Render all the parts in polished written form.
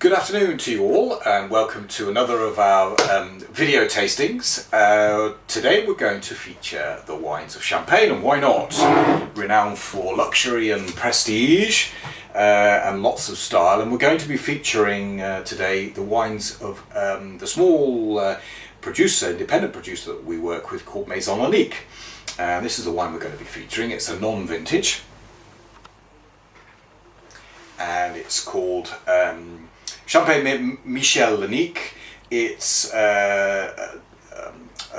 Good afternoon to you all, and welcome to another of our video tastings. Today we're going to feature the wines of Champagne, and why not? Renowned for luxury and prestige and lots of style, and we're going to be featuring today the wines of the small independent producer that we work with called Maison Lenique. This is the wine we're going to be featuring. It's a non-vintage, and it's called Champagne Maison Lenique. It's a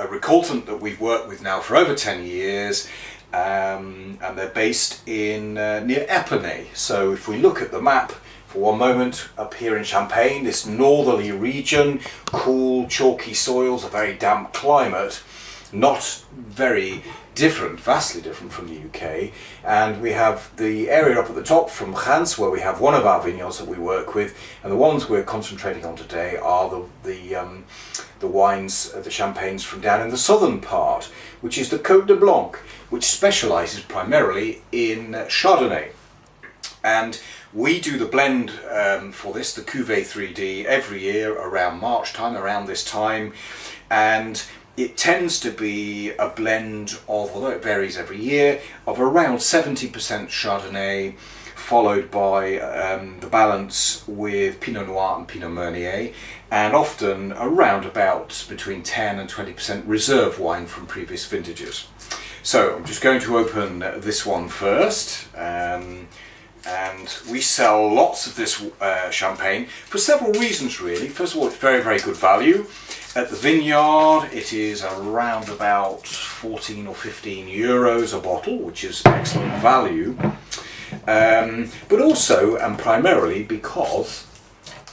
recoltant that we've worked with now for over 10 years, and they're based in near Epernay. So if we look at the map for one moment, up here in Champagne, this northerly region, cool, chalky soils, a very damp climate, not very different, vastly different from the UK. And we have the area up at the top from Reims, where we have one of our vineyards that we work with, and the ones we're concentrating on today are the wines, the champagnes from down in the southern part, which is the Côte de Blanc, which specialises primarily in Chardonnay. And we do the blend for this, the Cuvée 3D, every year around March time, around this time, and it tends to be a blend of, although it varies every year, of around 70% Chardonnay, followed by the balance with Pinot Noir and Pinot Meunier, and often around about between 10 and 20% reserve wine from previous vintages. So I'm just going to open this one first. And we sell lots of this champagne for several reasons, really. First of all, it's very, very good value. At the vineyard, it is around about 14 or 15 euros a bottle, which is excellent value. But also, and primarily, because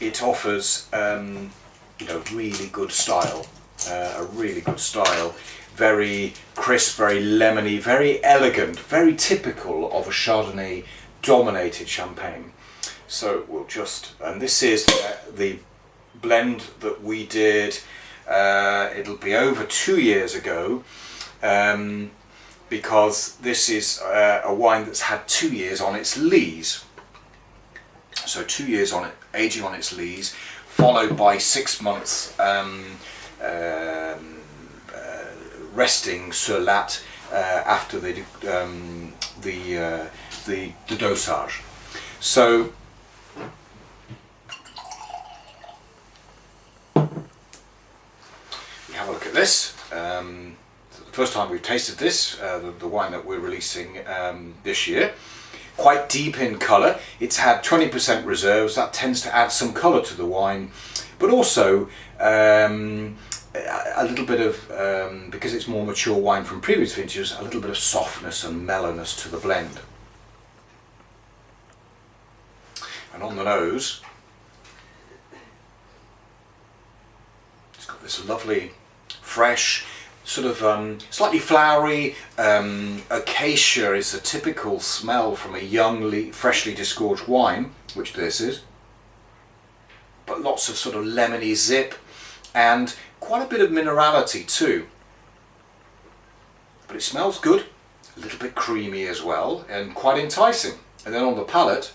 it offers really good style, a really good style. Very crisp, very lemony, very elegant, very typical of a Chardonnay dominated champagne. So we'll just, and this is the blend that we did, it'll be over 2 years ago, because this is a wine that's had 2 years on its lees. So 2 years on it, aging on its lees, followed by 6 months resting sur latte after the dosage. So we have a look at this. The first time we've tasted this, the wine that we're releasing this year. Quite deep in colour. It's had 20% reserves. That tends to add some colour to the wine, but also a little bit of, because it's more mature wine from previous vintages, a little bit of softness and mellowness to the blend. And on the nose, it's got this lovely, fresh, sort of slightly flowery, acacia is a typical smell from a young, freshly disgorged wine, which this is. But lots of sort of lemony zip, and quite a bit of minerality too. But it smells good, a little bit creamy as well, and quite enticing. And then on the palate,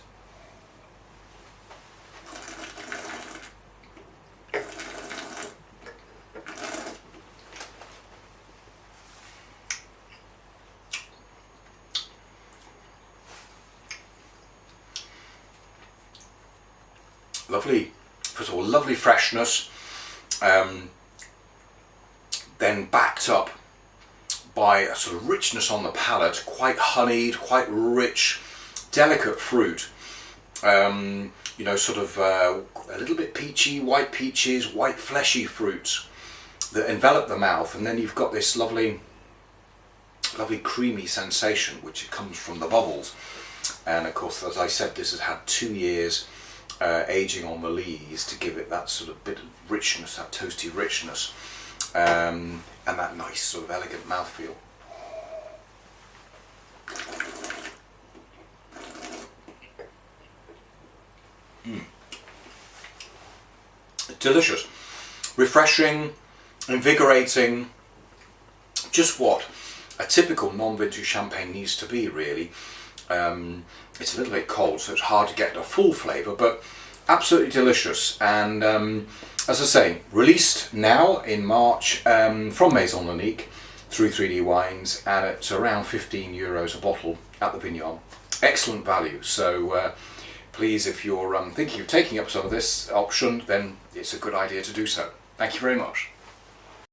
lovely, first of all, lovely freshness, then backed up by a sort of richness on the palate, quite honeyed, quite rich, delicate fruit, sort of a little bit peachy, white peaches, white fleshy fruits that envelop the mouth, and then you've got this lovely creamy sensation which comes from the bubbles. And of course, as I said, this has had 2 years aging on the lees to give it that sort of bit of richness, that toasty richness, and that nice sort of elegant mouthfeel. Delicious, refreshing, invigorating, just what a typical non-vintage champagne needs to be, really. It's a little bit cold, so it's hard to get a full flavour, but absolutely delicious. And as I say, released now in March from Maison Lenique through 3D Wines, and it's around €15 a bottle at the Vignon. Excellent value. So please, if you're thinking of taking up some of this option, then it's a good idea to do so. Thank you very much.